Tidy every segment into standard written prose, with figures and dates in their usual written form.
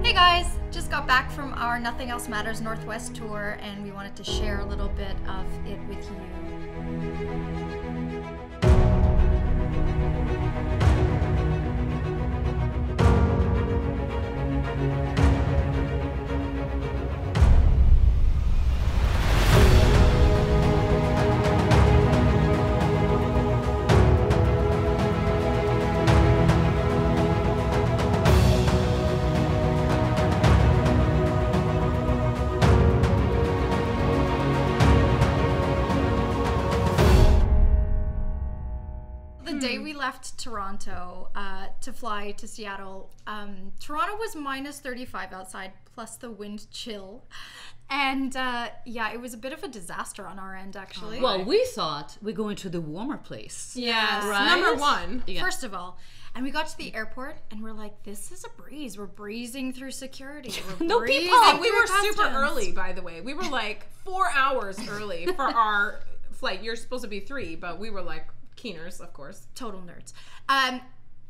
Hey guys, just got back from our Nothing Else Matters Northwest tour and we wanted to share a little bit of it with you. The day we left Toronto to fly to Seattle, Toronto was minus 35 outside, plus the wind chill. And yeah, it was a bit of a disaster on our end, actually. Well, we thought we're going to the warmer place. Yeah, right? Number one. Yeah. First of all. And we got to the airport and we're like, this is a breeze. We're breezing through security. We're No breezing people. And we through were super customs. early, by the way. We were like 4 hours early for our flight. You're supposed to be 3, but we were like keeners, of course. Total nerds.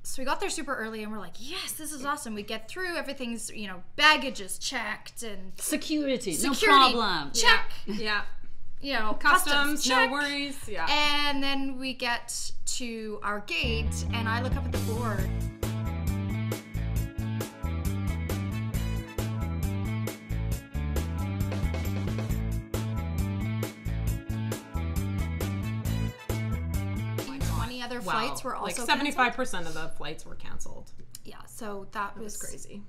So we got there super early and we're like, yes, this is awesome. We get through, everything's, you know, baggage is checked and Security, no security, problem. check. Yeah. You know, Customs, no check. worries. Yeah. And then we get to our gate and I look up at the board. Other flights were also like 75% of the flights were canceled. Yeah, so that was Crazy.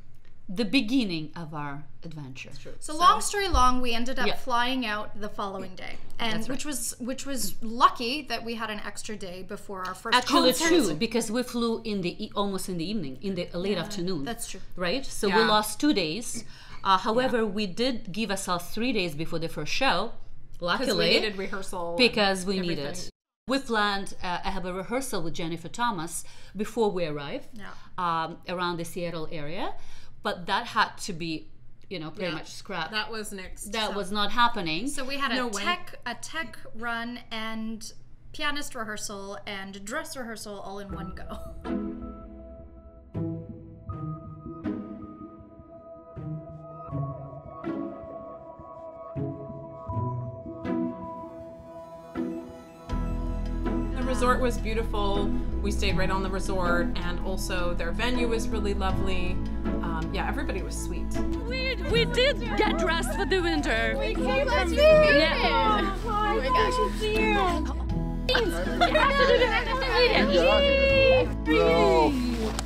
The beginning of our adventure. So long story long, we ended up Yeah. flying out the following day, and That's right. which was lucky that we had an extra day before our first Actually, concert. true, because we flew in the almost in the evening, in the late afternoon. That's true. Right? So we Yeah. lost 2 days. However, we did give ourselves 3 days before the first show. Luckily, Because we needed rehearsal. because we everything. needed. We planned, I have a rehearsal with Jennifer Thomas before we arrived around the Seattle area, but that had to be, you know, pretty much scrapped. That was next. That was not happening. So we had No a way. tech run and pianist rehearsal and dress rehearsal all in one go. The resort was beautiful. We stayed right on the resort, and also their venue was really lovely. Yeah, everybody was sweet. We did get dressed for the winter. We came from Yeah. Oh my gosh, it's you. You have to do the No,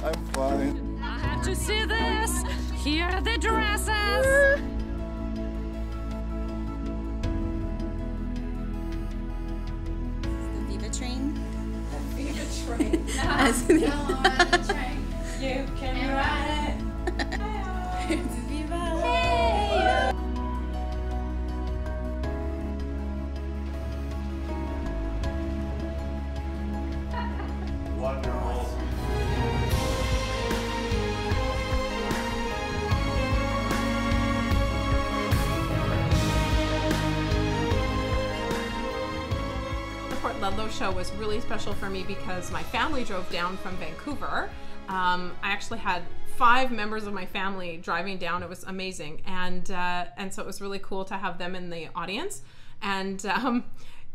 I'm fine. I have to see this. Here are the dresses. The ViVA train. ViVA train. You can ride It's ViVA. Wonderful. Fort Ludlow show was really special for me because my family drove down from Vancouver. I actually had 5 members of my family driving down. It was amazing, and so it was really cool to have them in the audience. And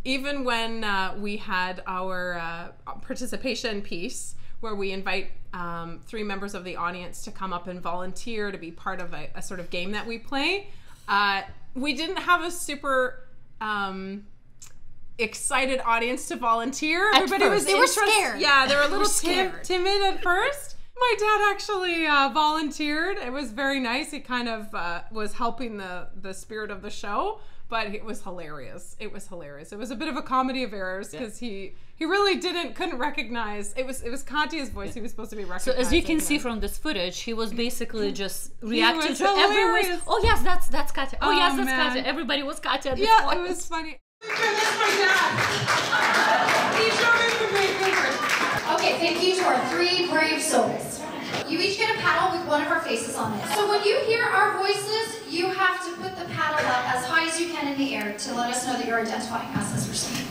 even when we had our participation piece, where we invite 3 members of the audience to come up and volunteer to be part of a sort of game that we play, we didn't have a super excited audience to volunteer. Everybody was They were scared. Yeah, they were a They were little scared. timid at first. My dad actually volunteered. It was very nice. He kind of was helping the spirit of the show, but it was hilarious. It was hilarious. It was a bit of a comedy of errors because he really couldn't recognize. It was Katya's voice he was supposed to be recognizing. So as you can see from this footage, he was basically just reacting was to every hilarious. voice. Oh yes, that's Katya. Oh, yes, that's man. Katya. Everybody was Katya at this Yeah, point. it was funny. That's my dad. He's driving from Vancouver. Okay, thank you to our 3 brave souls. You each get a paddle with one of our faces on it. So when you hear our voices, you have to put the paddle up as high as you can in the air to let us know that you're identifying us as we're singing.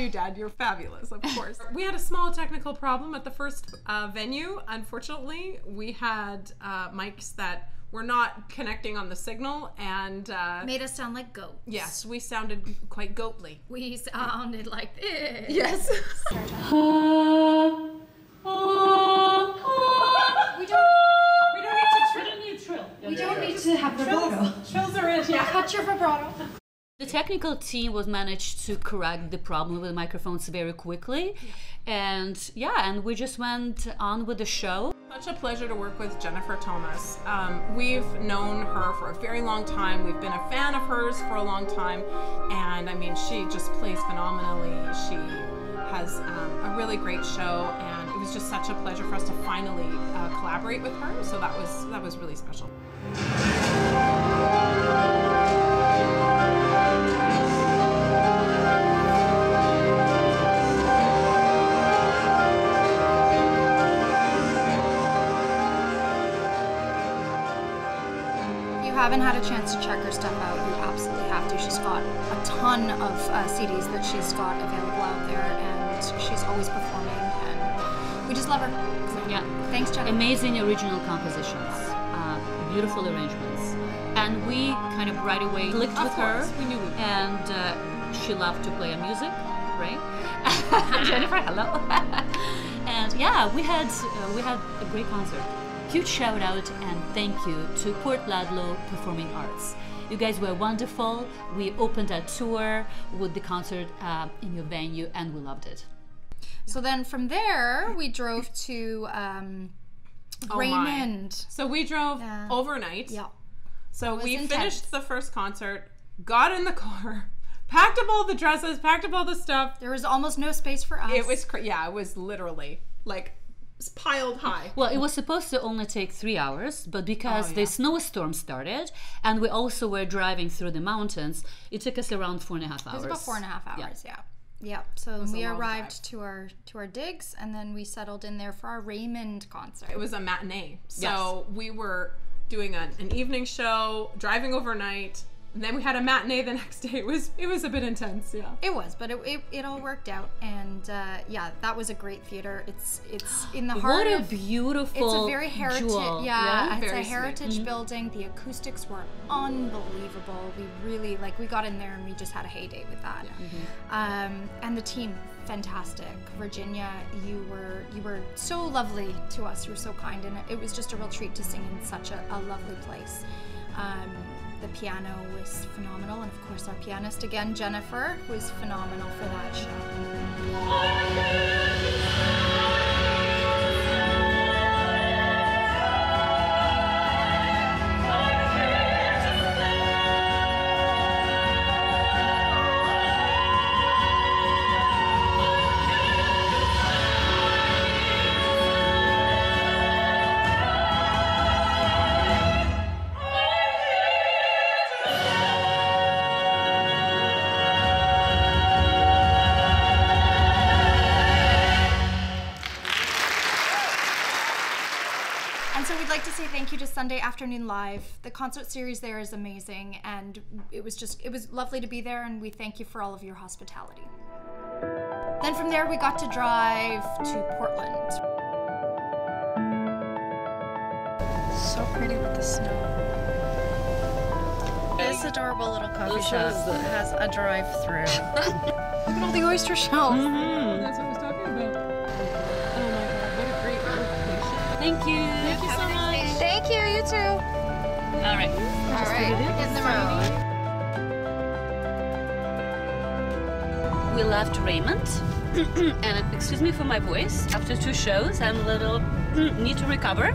you, Dad. You're fabulous, of course. We had a small technical problem at the first venue. Unfortunately, we had mics that were not connecting on the signal and made us sound like goats. Yes, we sounded quite goatly. We sounded like this. Yes. We don't need to have vibrato. Trills are in. Yeah. Cut your vibrato. The technical team was managed to correct the problem with the microphones very quickly, and we just went on with the show. Such a pleasure to work with Jennifer Thomas. We've known her for a very long time. We've been a fan of hers for a long time, and I mean, she just plays phenomenally. She has a really great show, and it was just such a pleasure for us to finally collaborate with her. So that was really special. Haven't had a chance to check her stuff out, you absolutely have to. She's got a ton of CDs that she's got available out there, and she's always performing, and we just love her. So, yeah, thanks, Jennifer. Amazing original compositions, beautiful arrangements, and we kind of right away clicked with her. We knew we would. And she loved to play music, right? Jennifer, hello. And yeah, we had a great concert. Huge shout out and thank you to Port Ludlow Performing Arts. You guys were wonderful. We opened a tour with the concert in your venue and we loved it. So then from there we drove to Raymond. So we drove overnight. Yeah. So we intense. finished the first concert, got in the car, packed up all the dresses, packed up all the stuff. There was almost no space for us. It was it was literally like piled high. Well, it was supposed to only take 3 hours, but because the snowstorm started and we also were driving through the mountains, it took us around 4.5 hours. It was about 4.5 hours, yeah. So we arrived to our digs, and then we settled in there for our Raymond concert. It was a matinee. So we were doing an evening show, driving overnight, and then we had a matinee the next day. It was a bit intense, yeah. It was, but it all worked out, and that was a great theater. It's in the heart. What a beautiful It's a very heritage. jewel. Yeah, it's very a heritage building. The acoustics were unbelievable. We really we got in there and we just had a heyday with that. Yeah. And the team, fantastic. Virginia, you were so lovely to us. You were so kind, and it was just a real treat to sing in such a lovely place. The piano was phenomenal, and of course our pianist again, Jennifer, was phenomenal for that show. Thank you to Sunday Afternoon Live. The concert series there is amazing, and it was lovely to be there, and we thank you for all of your hospitality. Then from there we got to drive to Portland. So pretty with the snow. This adorable little coffee shop has a drive-through. Look at all the oyster shells. That's what I was talking about. Oh my God, what a great location. Thank you. Thank you so much. Thank you, you too. All right. All right, in the road. We left Raymond, and excuse me for my voice. After 2 shows, I'm a little need to recover,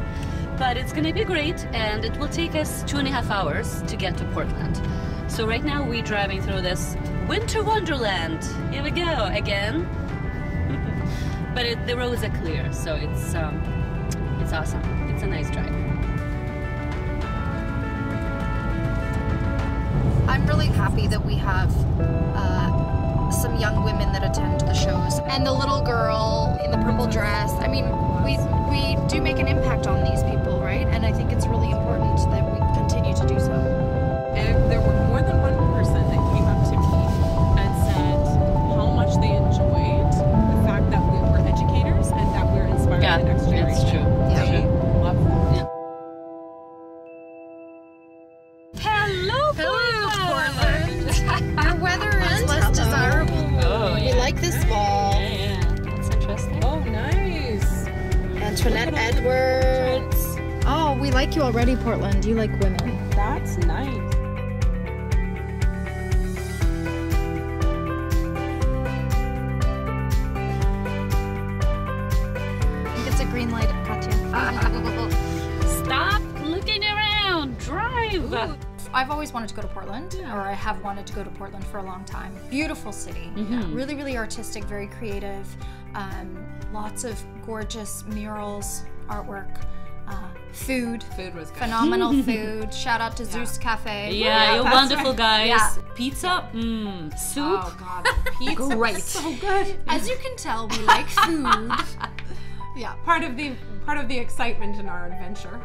but it's gonna be great, and it will take us 2.5 hours to get to Portland. So right now we're driving through this winter wonderland. Here we go again. But the roads are clear, so it's awesome. It's a nice drive. I'm really happy that we have some young women that attend the shows. And the little girl in the purple dress, I mean, we do make an impact on these people, right? And I think it's really important that we continue to do so. And there were more than one person that came up to me and said how much they enjoyed Edwards. Oh, we like you already, Portland. You like women. That's nice. I think it's a green light, Katya. Stop looking around. Drive. I've always wanted to go to Portland, or I have wanted to go to Portland for a long time. Beautiful city. Really, really artistic, very creative. Lots of gorgeous murals, artwork. Food. Food was good. Phenomenal food. Shout out to Zeus Cafe. Yeah, you're that's wonderful, right. guys. Yeah. Pizza, soup. Oh god, pizza Great. was so good. As you can tell, we like food. Yeah. Part of the excitement in our adventure.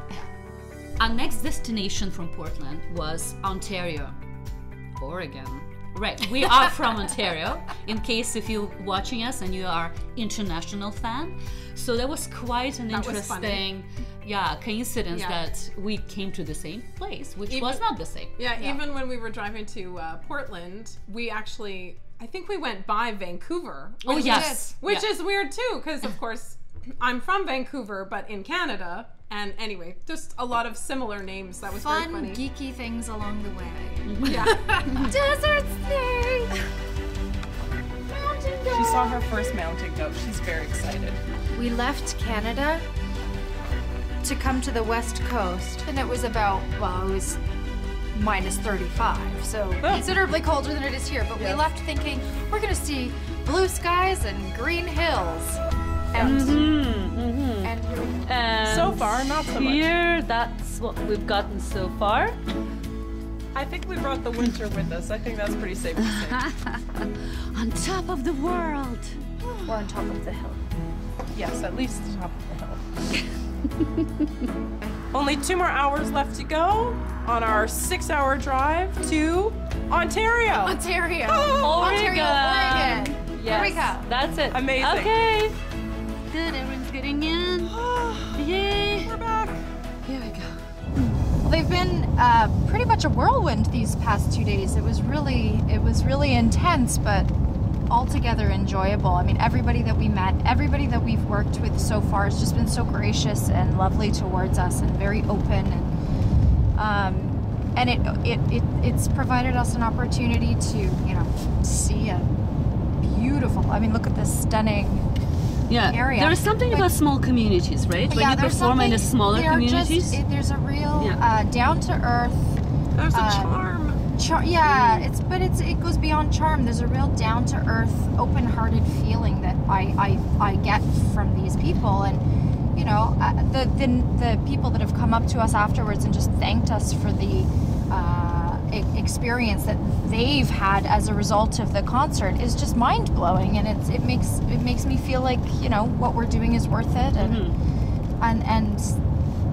Our next destination from Portland was Ontario, Oregon. Right, we are from Ontario, in case if you're watching us and you are international fan. So that was quite an interesting coincidence that we came to the same place, which was not the same. Yeah, even when we were driving to Portland, we actually, I think we went by Vancouver. Oh, yes. Which is weird too, because of course, I'm from Vancouver, but in Canada. And anyway, just a lot of similar names. That was very Fun, funny. geeky things along the way. Yeah. Desert thing. She saw her first mountain goat. She's very excited. We left Canada to come to the West Coast, and it was about, well, it was minus 35, so considerably colder than it is here. But we left thinking we're gonna see blue skies and green hills. And And So far, not so much. here, that's what we've gotten so far. I think we brought the winter with us. I think that's pretty safe to say. On top of the world. we're on top of the hill. Yes, at least the top of the hill. Only 2 more hours left to go on our 6-hour drive to Ontario. Ontario. Oregon. Oregon. Here we go. That's it. Amazing. Okay. Good, everyone's getting in. Yay. We're back. Here we go. Well, they've been pretty much a whirlwind these past 2 days. It was really intense, but altogether enjoyable. I mean, everybody that we met, everybody that we've worked with so far has just been so gracious and lovely towards us and very open, and it's provided us an opportunity to, see a beautiful, I mean, look at this stunning area. There is something about small communities, right? When you there's perform in the something- smaller they are communities. there's a real down to earth. There's a charm. It goes beyond charm. There's a real down to earth, open hearted feeling that I get from these people, and the people that have come up to us afterwards and just thanked us for the experience that they've had as a result of the concert is just mind blowing, and it makes me feel like what we're doing is worth it, and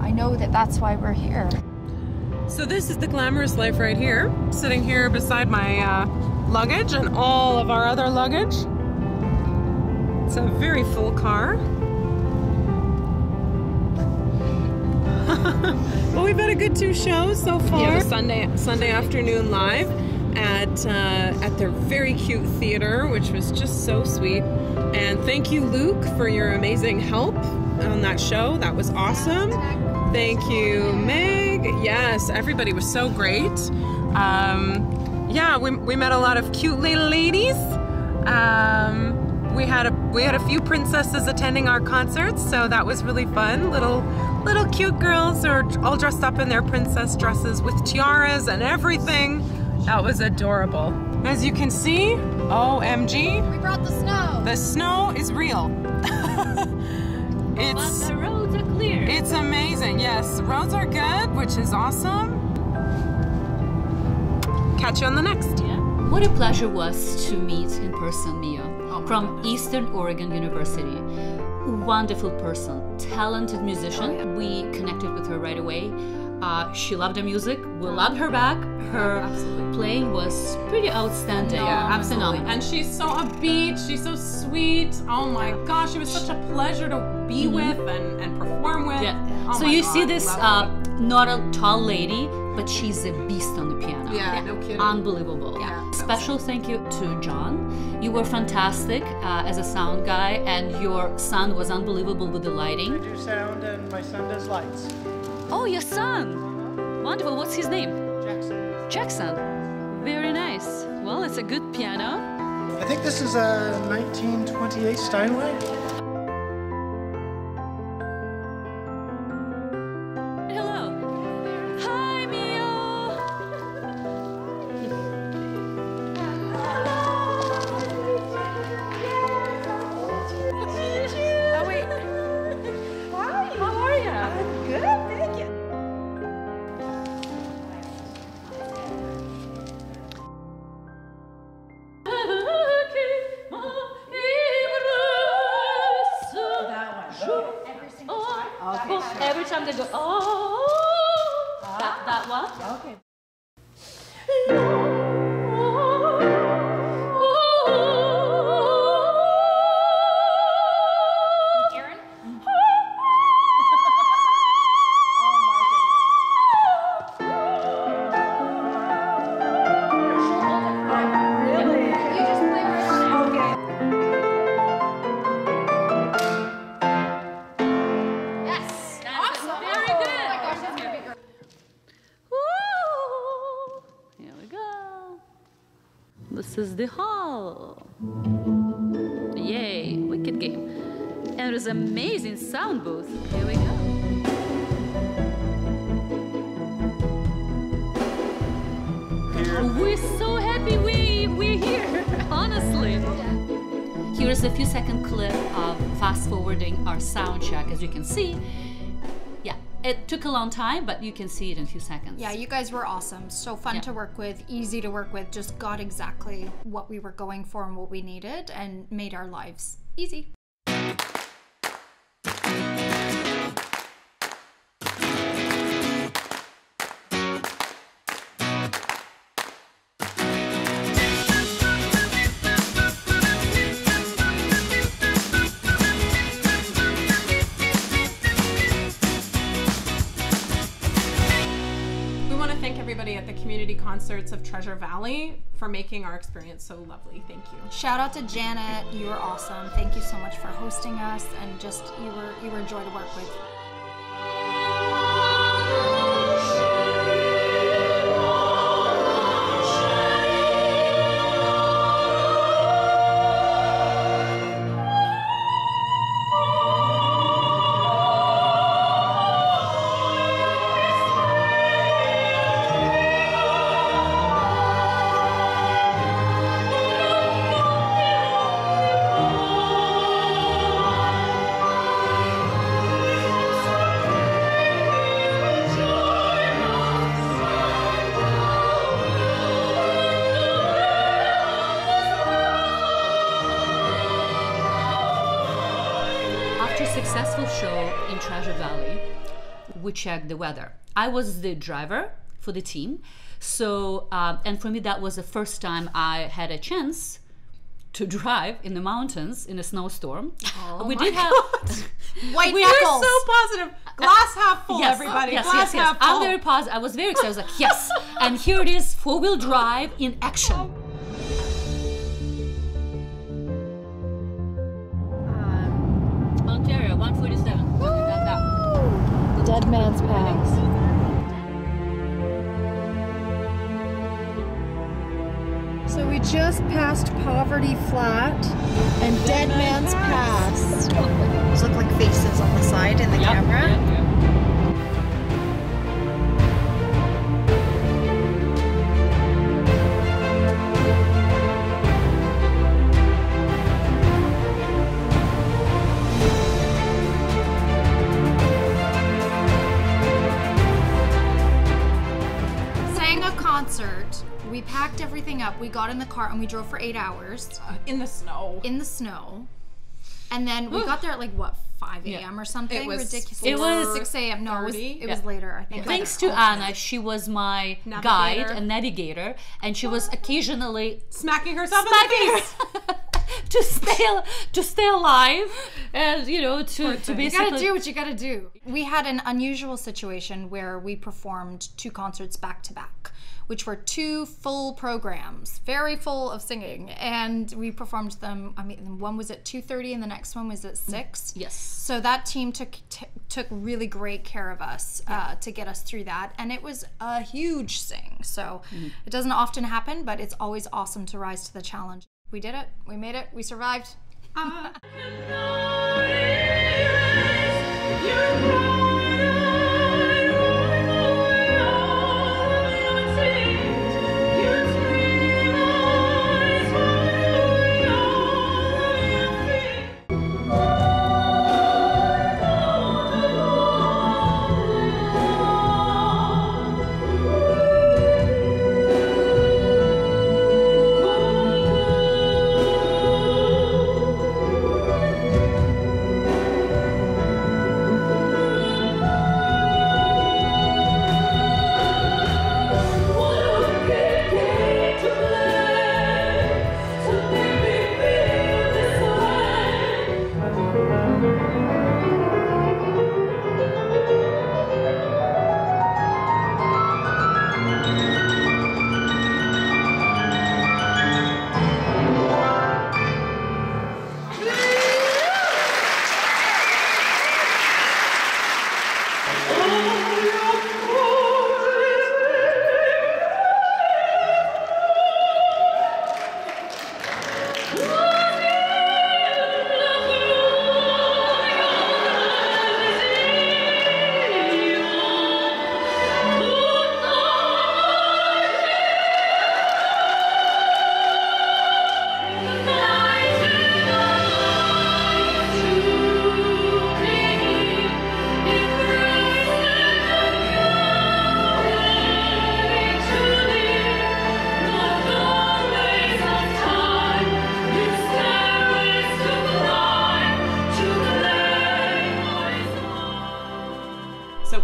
I know that that's why we're here. So this is the glamorous life right here, sitting here beside my luggage and all of our other luggage. It's a very full car. Well, we've had a good 2 shows so far. Yeah, the Sunday afternoon live at their very cute theater, which was just so sweet. And thank you, Luke, for your amazing help on that show. That was awesome. Thank you, Meg. Yes, everybody was so great. We met a lot of cute little ladies. We had a few princesses attending our concerts, so that was really fun. Little cute girls are all dressed up in their princess dresses with tiaras and everything. That was adorable. As you can see, OMG, We brought the snow. the snow is real. But the roads are clear. It's amazing. Yes, roads are good, which is awesome. Catch you on the next. Yeah. What a pleasure was to meet in person Mio from Eastern Oregon University. Wonderful person, talented musician. We connected with her right away. She loved the music. We loved her back. Her playing was pretty outstanding. Absolutely. And she's so upbeat. She's so sweet. Oh my gosh, it was such a pleasure to be with and perform with. Yeah. Oh So my you God, see this love not a tall lady but she's a beast on the piano. Yeah, no kidding. Unbelievable. Yeah. Special thank you to John. You were fantastic as a sound guy, and your son was unbelievable with the lighting. I do sound and my son does lights. Oh, your son! Wonderful. What's his name? Jackson. Jackson. Very nice. Well, it's a good piano. I think this is a 1928 Steinway. Hello. Hi, Mio. Oh, wait. Hi. How are you? I'm good, thank you. Every time they go, oh, that one. Okay. Erin? Really? You just play right on it. Okay. Yes. Awesome. Very Oh good. my gosh, that's gonna be great. Woo! Here we go. This is the hall. Yay, wicked game. And there's an amazing sound booth. Here we go. We're so happy we're here, honestly. Here is a few second clip of fast forwarding our sound check. As you can see, yeah, it took a long time, but you can see it in a few seconds. Yeah, you guys were awesome. So fun to work with, easy to work with, just got exactly what we were going for and what we needed and made our lives easy. We want to thank everybody at the community concerts of Treasure Valley for making our experience so lovely. Thank you. Shout out to Janet, you were awesome. Thank you so much for hosting us and just you were a joy to work with. After a successful show in Treasure Valley, we checked the weather. I was the driver for the team, so and for me that was the first time I had a chance to drive in the mountains in a snowstorm. We did have White We knuckles. are so positive. Glass half full, yes, everybody. yes, Glass yes, yes. half full. I'm very positive. I was very excited. I was like, yes. And here it is, four-wheel drive in action. Ontario, 147. We got that. The Dead Man's Pass. So we just passed Poverty Flat and Dead Man's Pass. Those look like faces on the side in the camera. Sang a concert. We packed everything up. We got in the car and we drove for 8 hours In the snow. in the snow. And then we got there at like what, 5 a.m. or something? It was ridiculous. It was 6 a.m. No, it was, 30. it was later, I think. Thanks to Anna, she was my guide Navigator. and navigator, and she was occasionally Smacking herself in the smacking face. her to stay alive, and you know, to basically. You gotta do what you gotta do. We had an unusual situation where we performed 2 concerts back to back, which were 2 full programs, very full of singing, and we performed them. I mean, one was at 2:30 and the next one was at 6. Yes. So that team took really great care of us to get us through that, and it was a huge sing. So it doesn't often happen, but it's always awesome to rise to the challenge. We did it. We made it. We survived.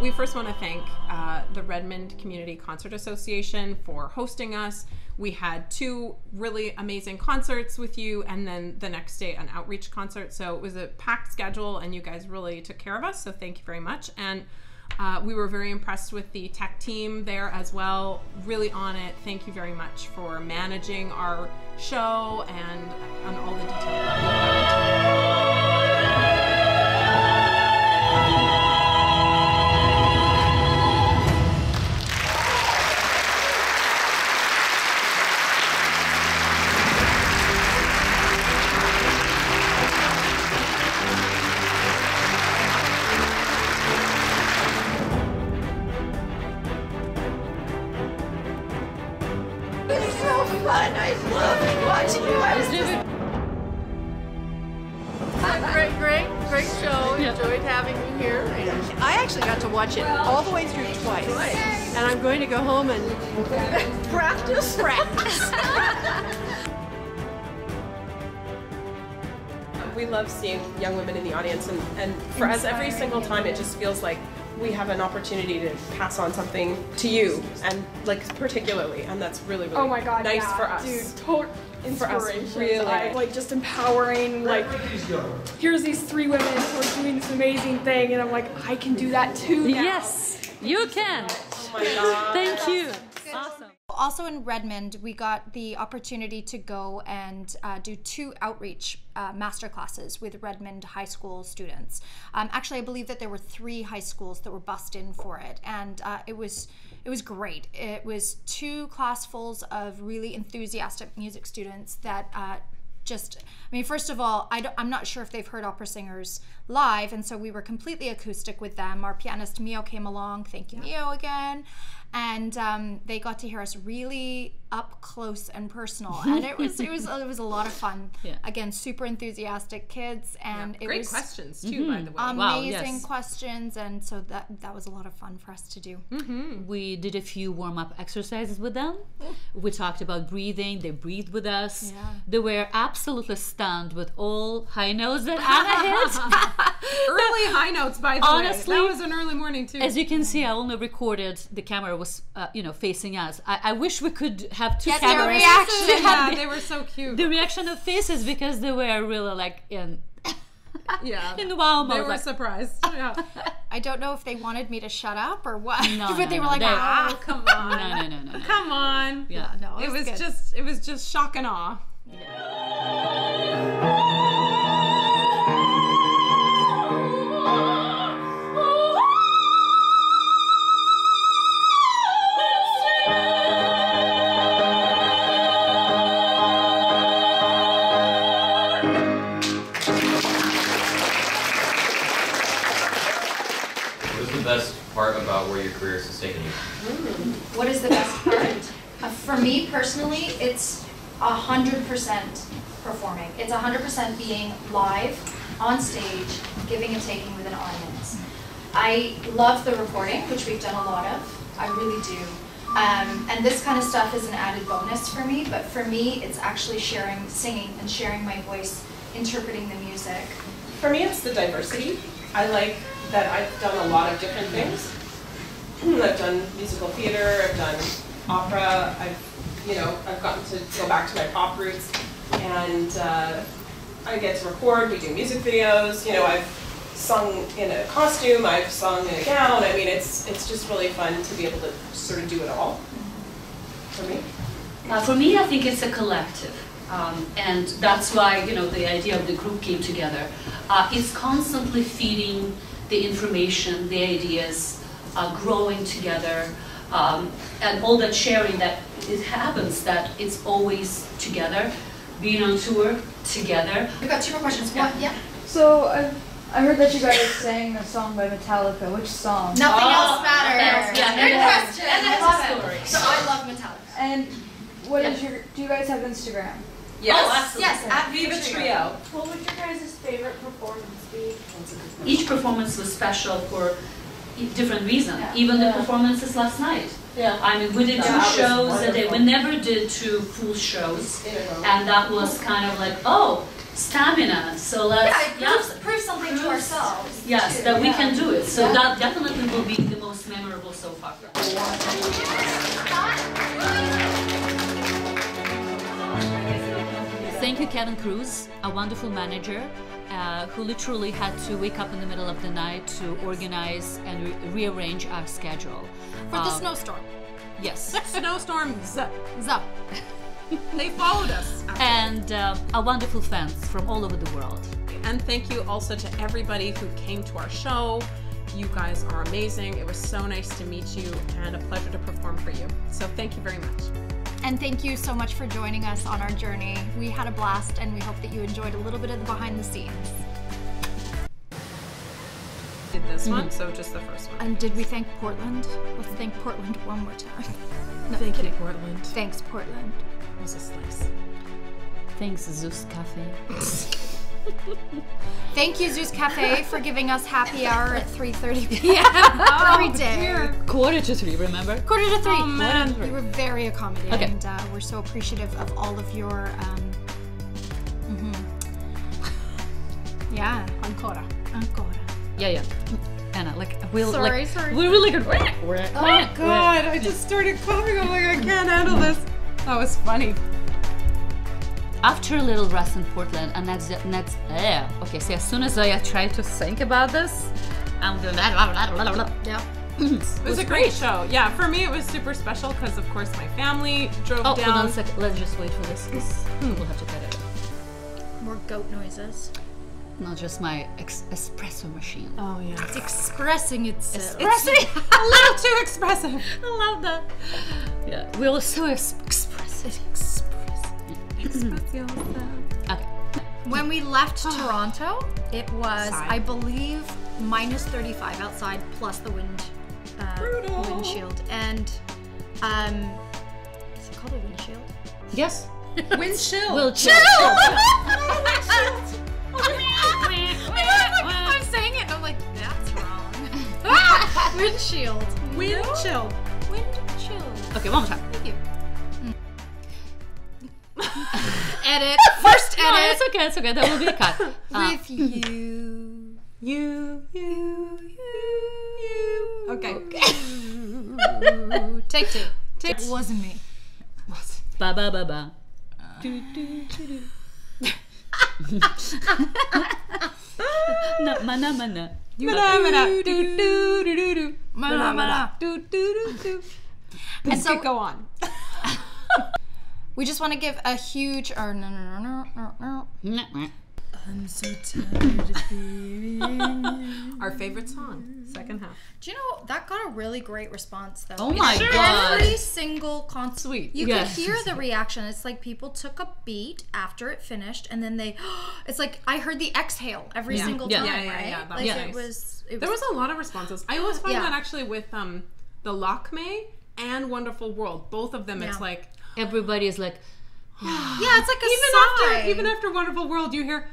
We first want to thank the Redmond Community Concert Association for hosting us. We had 2 really amazing concerts with you, and then the next day an outreach concert. So it was a packed schedule, and you guys really took care of us. So thank you very much. And we were very impressed with the tech team there as well. Really on it. Thank you very much for managing our show and on all the details. Great show. Enjoyed having you here. I actually got to watch it all the way through twice. And I'm going to go home and practice. We love seeing young women in the audience, and for us, every single time it just feels like we have an opportunity to pass on something to you, and like particularly, and that's really oh my God, nice yeah. for us. Dude, total inspiration. For us, really. Like just empowering, like here's these 3 women who are doing this amazing thing, and I'm like, I can do that too now. Yes, you can. Oh my God. Thank you. Awesome. Also in Redmond, we got the opportunity to go and do 2 outreach masterclasses with Redmond high school students. Actually, I believe that there were 3 high schools that were bussed in for it, and it was great. It was 2 classfuls of really enthusiastic music students that just, I mean, first of all, I'm not sure if they've heard opera singers live, and so we were completely acoustic with them. Our pianist Mio came along, thank you Mio again, and they got to hear us really up close and personal, and it was a lot of fun. Yeah. Again, super enthusiastic kids, and it great was questions too, by the way. Amazing questions, and so that was a lot of fun for us to do. We did a few warm-up exercises with them. We talked about breathing. They breathed with us. They were absolutely stunned with all high notes that Anna hit. Early high notes, by the Honestly, way. That was an early morning too. As you can see, I only recorded the camera was, facing us. I wish we could have two cameras. Yeah, they were so cute. The reaction of faces because they were really like in wow mode. They were surprised. Yeah. I don't know if they wanted me to shut up or what. No, but they were like, oh, come on. No. Come on. Yeah. No, It was just shock and awe. Best part about where your career has taken you? what is the best part? For me personally, it's 100% performing. It's 100% being live, on stage, giving and taking with an audience. I love the recording, which we've done a lot of. I really do. And this kind of stuff is an added bonus for me, but for me, it's actually singing and sharing my voice, interpreting the music. For me, it's the diversity. I like that I've done a lot of different things. I've done musical theater, I've done opera, I've gotten to go back to my pop roots, and I get to record, we do music videos, I've sung in a costume, I've sung in a gown. I mean, it's just really fun to be able to sort of do it all, for me. For me, I think it's a collective. And that's why, the idea of the group came together. It's constantly feeding the information, the ideas, growing together, and all that sharing that it happens, that it's always together, being on tour together. We've got two more questions. Yeah. So I heard that you guys sang a song by Metallica. Which song? Nothing else matters. Good question. And I love it. So I love Metallica. And what is do you guys have Instagram? Yes. Oh, absolutely. Yes, at ViVA Trio. What would your guys' favorite performance be? Each performance was special for different reasons. Even the performances last night. Yeah. I mean, we did two shows a day. We never did two full shows, and that was kind of like, stamina. So let's prove something to ourselves. Yes, that we can do it. So that definitely will be the most memorable so far. Thank you, Kevin Cruz, a wonderful manager who literally had to wake up in the middle of the night to organize and rearrange our schedule. For the snowstorm. Yes. Snowstorm. They followed us. And our wonderful fans from all over the world. And thank you also to everybody who came to our show. You guys are amazing. It was so nice to meet you and a pleasure to perform for you. So thank you very much. And thank you so much for joining us on our journey. We had a blast, and we hope that you enjoyed a little bit of the behind the scenes. Did this one, so just the first one. And did we thank Portland? Let's thank Portland one more time. No, thank you, Portland. Thanks, Portland. It was a slice. Thanks, Zeus Cafe. Thank you, Zeus Cafe, for giving us happy hour at 3:30 p.m. every day. Dear. 2:45, remember? 2:45. Oh, man. You were very accommodating, Okay. and we're so appreciative of all of your. Yeah, ancora. Yeah. Anna, we're Sorry. we're really good. Oh God! I just started coughing. I'm like, I can't handle this. That was funny. After a little rest in Portland, and okay, so as soon as I try to think about this, I'm doing that. Yep. It was a great show. Yeah, for me it was super special because of course my family drove Oh, down. hold on a second. Let's just wait for this. We'll have to cut it. More goat noises. Not just my espresso machine. Oh yeah. It's expressing itself. It's a little too expressive. I love that. Yeah, we're so expressive. Okay. When we left Toronto, it was, I believe, minus 35 outside plus the windshield. And is it called a windshield? Yes. Wind chill. We'll chill. I'm saying it and I'm like, that's wrong. Windshield. Wind chill. Windshield. Okay, one more time. Thank you. Edit. First edit. No, it's okay. That will be a cut. With you. You. Okay. Take two. It wasn't me. Ba ba ba ba. Do do do do. No, mana mana. Mana, do, do, do, do, do. Mana, mana. Do, do, do, do. And so go on. We just want to give a huge. No. I'm so tired of being our favorite song, second half. Do you know that got a really great response though? Oh my god! Every single concert, sweet. You could hear the reaction. It's like people took a beat after it finished, and then they. It's like I heard the exhale every single time. Yeah. Like it was. There was a lot of responses. I always find that actually with the LUDLOW and Wonderful World, both of them, it's like everybody is like. Yeah, it's like a sigh. Even after Wonderful World, you hear.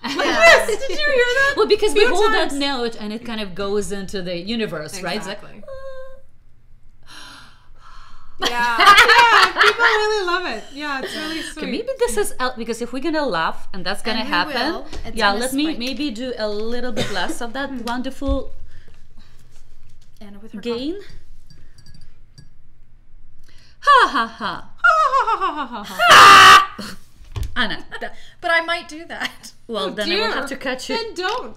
Yes. Did you hear that? Well, because we hold that note and it kind of goes into the universe, right? It's like, yeah, people really love it. Yeah, it's really sweet. Okay, maybe this is because if we're gonna laugh and that's gonna happen, let me maybe do a little bit less of that wonderful Anna with her gain. Ha ha ha. Anna. But I might do that. Well, then I will have to cut you. Then don't.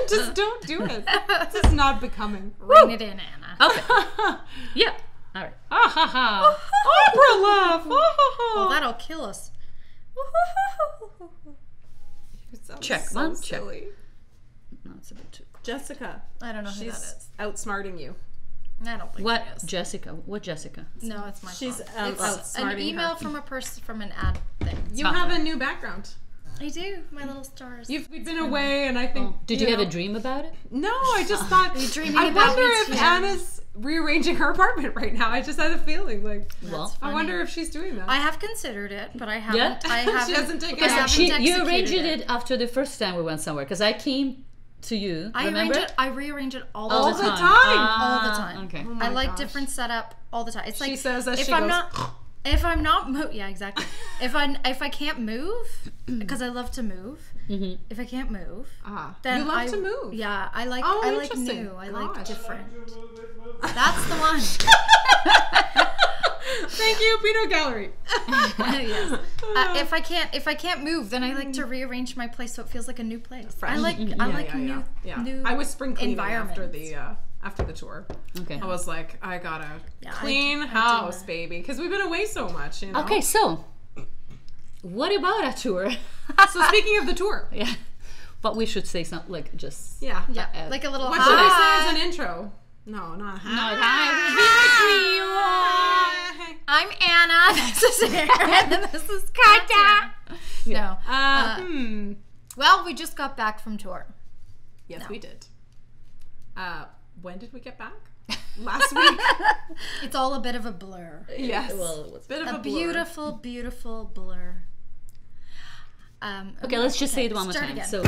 Just don't do it. This is not becoming. Rein it in, Anna. Okay. Yeah. All right. Opera laugh. Well, that'll kill us. Check. So One. Check. Silly. No, it's a bit too. Jessica. I don't know who that is. Outsmarting you. I don't think what she is. Jessica? What Jessica? No, it's my She's phone. It's outsmarting an email from a person from an ad thing. You have a new background. I do. My little stars. We've been away, and I think. Did you have a dream about it? No, I just thought. I wonder if Anna's rearranging her apartment right now. I just had a feeling like. Well, I wonder if she's doing that. I have considered it, but I haven't. Yeah? I haven't. She hasn't taken I haven't You arranged executed it after the first time we went somewhere because I came to you. Remember? I rearrange it all the the time. time. All the time. Okay. Oh I like gosh. different setup all the time. It's like She says as if she I'm goes. not. If I'm not yeah, exactly. If I can't move, because I love to move. Mm-hmm. If I can't move, then you love to move. Yeah, I like. Oh, I like interesting. new. I like Gosh. different. That's the one. Thank you, Peanut Gallery. Yes. If I can't move, then I like to rearrange my place so it feels like a new place. I like new. I was spring cleaning environments. after the tour. Okay. I was like, I gotta clean house, baby, because we've been away so much. You know? Okay, so what about a tour? So speaking of the tour, yeah, but we should say something like just like a little. What should I say as an intro? No, not hi. I'm Anna. This is Erin. And this is Katya. No. Well, we just got back from tour. Yes, we did. When did we get back? Last week. It's all a bit of a blur. Yes. Well, it was a bit of a blur. Beautiful, beautiful blur. Okay, let's just say it one more time. Again. So.